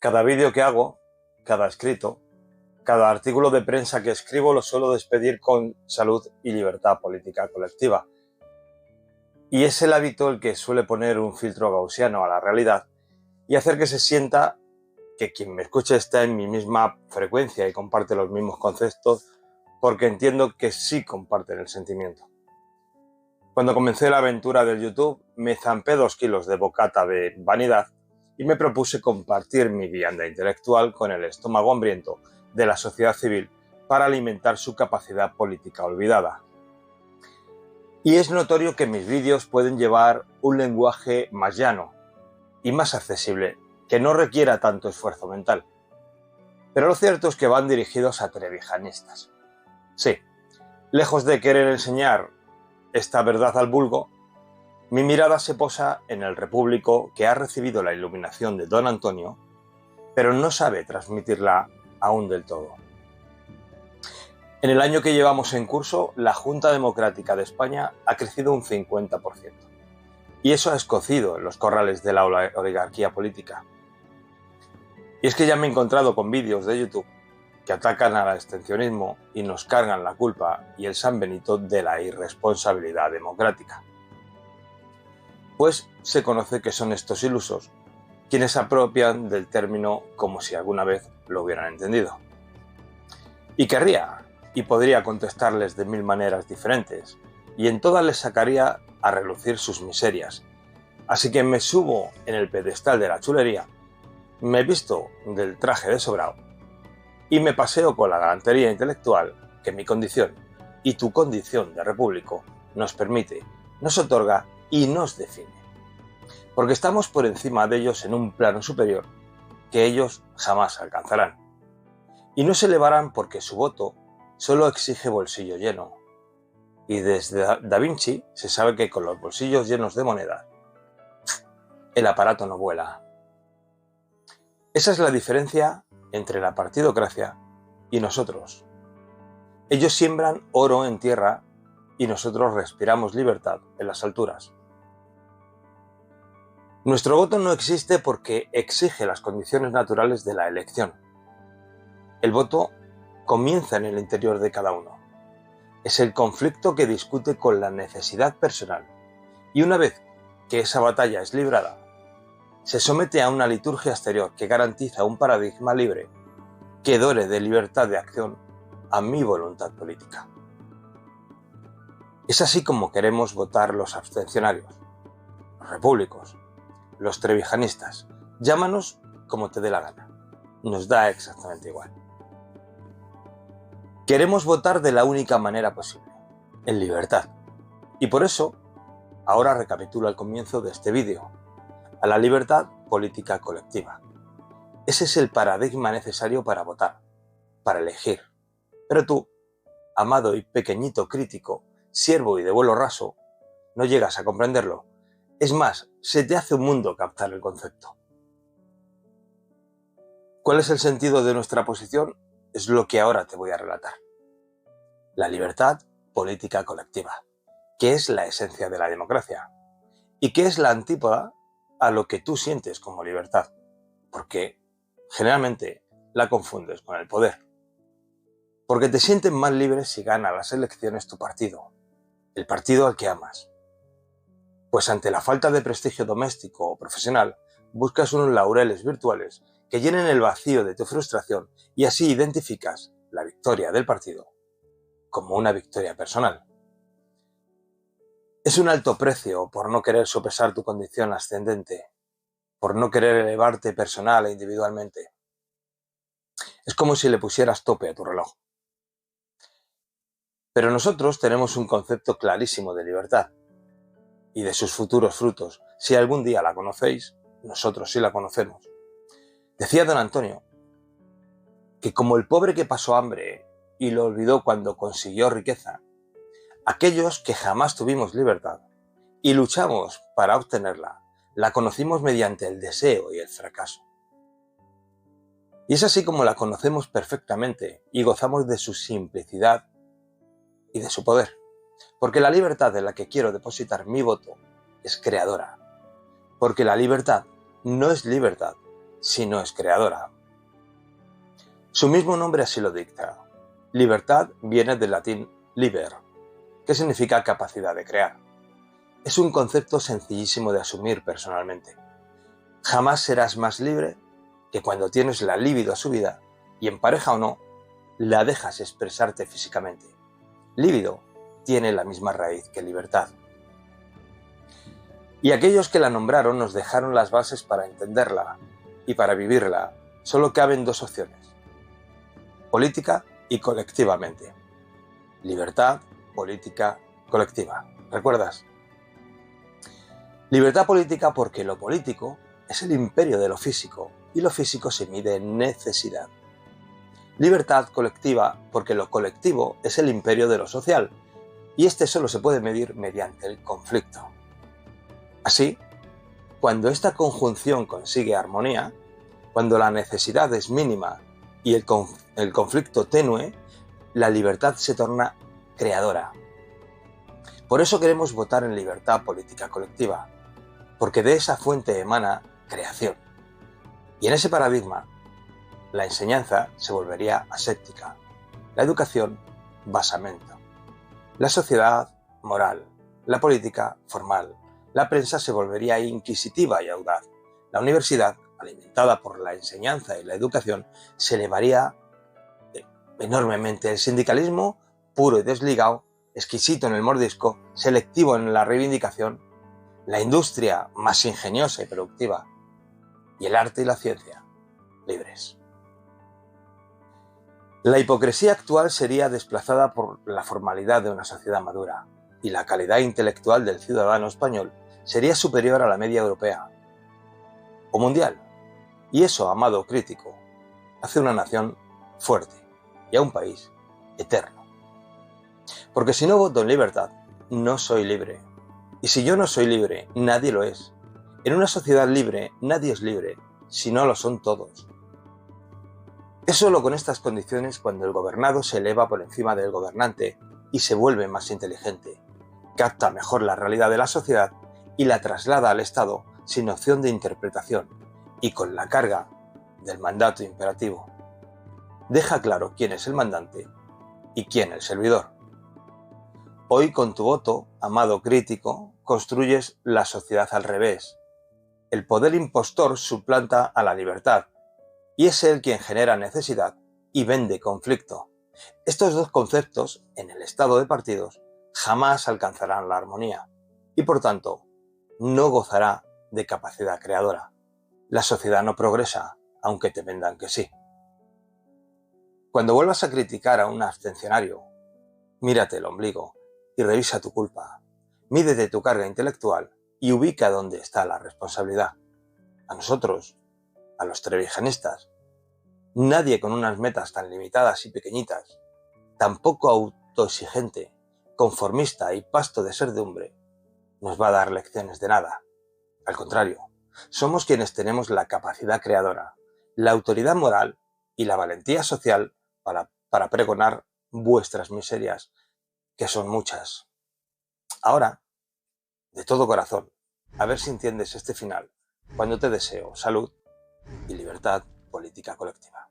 Cada vídeo que hago, cada escrito, cada artículo de prensa que escribo lo suelo despedir con salud y libertad política colectiva. Y es el hábito el que suele poner un filtro gaussiano a la realidad y hacer que se sienta que quien me escuche está en mi misma frecuencia y comparte los mismos conceptos, porque entiendo que sí comparten el sentimiento. Cuando comencé la aventura del YouTube, me zampé 2 kilos de bocata de vanidad y me propuse compartir mi vianda intelectual con el estómago hambriento de la sociedad civil para alimentar su capacidad política olvidada. Y es notorio que mis vídeos pueden llevar un lenguaje más llano y más accesible, que no requiera tanto esfuerzo mental. Pero lo cierto es que van dirigidos a trevijanistas. Sí, lejos de querer enseñar esta verdad al vulgo, mi mirada se posa en el repúblico que ha recibido la iluminación de Don Antonio, pero no sabe transmitirla aún del todo. En el año que llevamos en curso, la Junta Democrática de España ha crecido un 50%. Y eso ha escocido en los corrales de la oligarquía política. Y es que ya me he encontrado con vídeos de YouTube que atacan al abstencionismo y nos cargan la culpa y el San Benito de la irresponsabilidad democrática. Pues se conoce que son estos ilusos quienes se apropian del término como si alguna vez lo hubieran entendido. Y querría y podría contestarles de 1000 maneras diferentes, y en todas les sacaría a relucir sus miserias. Así que me subo en el pedestal de la chulería, me visto del traje de sobrado y me paseo con la galantería intelectual que mi condición y tu condición de repúblico nos permite, nos otorga y nos define. Porque estamos por encima de ellos en un plano superior que ellos jamás alcanzarán. Y no se elevarán porque su voto solo exige bolsillo lleno. Y desde Da Vinci se sabe que con los bolsillos llenos de monedas, el aparato no vuela. Esa es la diferencia entre la partidocracia y nosotros. Ellos siembran oro en tierra y nosotros respiramos libertad en las alturas. Nuestro voto no existe porque exige las condiciones naturales de la elección. El voto comienza en el interior de cada uno. Es el conflicto que discute con la necesidad personal. Y una vez que esa batalla es librada, se somete a una liturgia exterior que garantiza un paradigma libre que dore de libertad de acción a mi voluntad política. Es así como queremos votar los abstencionarios, los repúblicos, los trevijanistas. Llámanos como te dé la gana. Nos da exactamente igual. Queremos votar de la única manera posible, en libertad. Y por eso, ahora recapitulo al comienzo de este vídeo, a la libertad política colectiva. Ese es el paradigma necesario para votar, para elegir. Pero tú, amado y pequeñito crítico, siervo y de vuelo raso, no llegas a comprenderlo. Es más, se te hace un mundo captar el concepto. ¿Cuál es el sentido de nuestra posición? Es lo que ahora te voy a relatar. La libertad política colectiva, que es la esencia de la democracia y que es la antípoda a lo que tú sientes como libertad, porque generalmente la confundes con el poder. Porque te sientes más libre si gana las elecciones tu partido, el partido al que amas. Pues ante la falta de prestigio doméstico o profesional, buscas unos laureles virtuales que llenen el vacío de tu frustración y así identificas la victoria del partido como una victoria personal. Es un alto precio por no querer sopesar tu condición ascendente, por no querer elevarte personal e individualmente. Es como si le pusieras tope a tu reloj. Pero nosotros tenemos un concepto clarísimo de libertad y de sus futuros frutos. Si algún día la conocéis, nosotros sí la conocemos. Decía Don Antonio que como el pobre que pasó hambre y lo olvidó cuando consiguió riqueza, aquellos que jamás tuvimos libertad y luchamos para obtenerla, la conocimos mediante el deseo y el fracaso. Y es así como la conocemos perfectamente y gozamos de su simplicidad y de su poder. Porque la libertad en la que quiero depositar mi voto es creadora. Porque la libertad no es libertad si no es creadora. Su mismo nombre así lo dicta. Libertad viene del latín liber, que significa capacidad de crear. Es un concepto sencillísimo de asumir personalmente. Jamás serás más libre que cuando tienes la libido subida y en pareja o no, la dejas expresarte físicamente. Libido tiene la misma raíz que libertad. Y aquellos que la nombraron nos dejaron las bases para entenderla y para vivirla. Solo caben dos opciones: política y colectivamente. Libertad, política, colectiva. ¿Recuerdas? Libertad política porque lo político es el imperio de lo físico y lo físico se mide en necesidad. Libertad colectiva porque lo colectivo es el imperio de lo social y este solo se puede medir mediante el conflicto. Así, cuando esta conjunción consigue armonía, cuando la necesidad es mínima y el conflicto tenue, la libertad se torna creadora. Por eso queremos votar en libertad política colectiva, porque de esa fuente emana creación. Y en ese paradigma, la enseñanza se volvería aséptica, la educación basamento, la sociedad moral, la política formal, la prensa se volvería inquisitiva y audaz, la universidad, alimentada por la enseñanza y la educación, se elevaría enormemente, el sindicalismo puro y desligado, exquisito en el mordisco, selectivo en la reivindicación, la industria más ingeniosa y productiva, y el arte y la ciencia libres. La hipocresía actual sería desplazada por la formalidad de una sociedad madura, y la calidad intelectual del ciudadano español sería superior a la media europea o mundial. Y eso, amado crítico, hace una nación fuerte y a un país eterno. Porque si no voto en libertad, no soy libre. Y si yo no soy libre, nadie lo es. En una sociedad libre, nadie es libre, si no lo son todos. Es solo con estas condiciones cuando el gobernado se eleva por encima del gobernante y se vuelve más inteligente, capta mejor la realidad de la sociedad y la traslada al Estado sin opción de interpretación y con la carga del mandato imperativo. Deja claro quién es el mandante y quién el servidor. Hoy con tu voto, amado crítico, construyes la sociedad al revés. El poder impostor suplanta a la libertad y es él quien genera necesidad y vende conflicto. Estos dos conceptos, en el estado de partidos, jamás alcanzarán la armonía y por tanto no gozará de capacidad creadora. La sociedad no progresa, aunque te vendan que sí. Cuando vuelvas a criticar a un abstencionario, mírate el ombligo y revisa tu culpa. Mídete tu carga intelectual y ubica dónde está la responsabilidad. A nosotros, a los trevijanistas, nadie con unas metas tan limitadas y pequeñitas, tan poco autoexigente, conformista y pasto de servidumbre, nos va a dar lecciones de nada. Al contrario, somos quienes tenemos la capacidad creadora, la autoridad moral y la valentía social para pregonar vuestras miserias, que son muchas. Ahora, de todo corazón, a ver si entiendes este final, cuando te deseo salud y libertad política colectiva.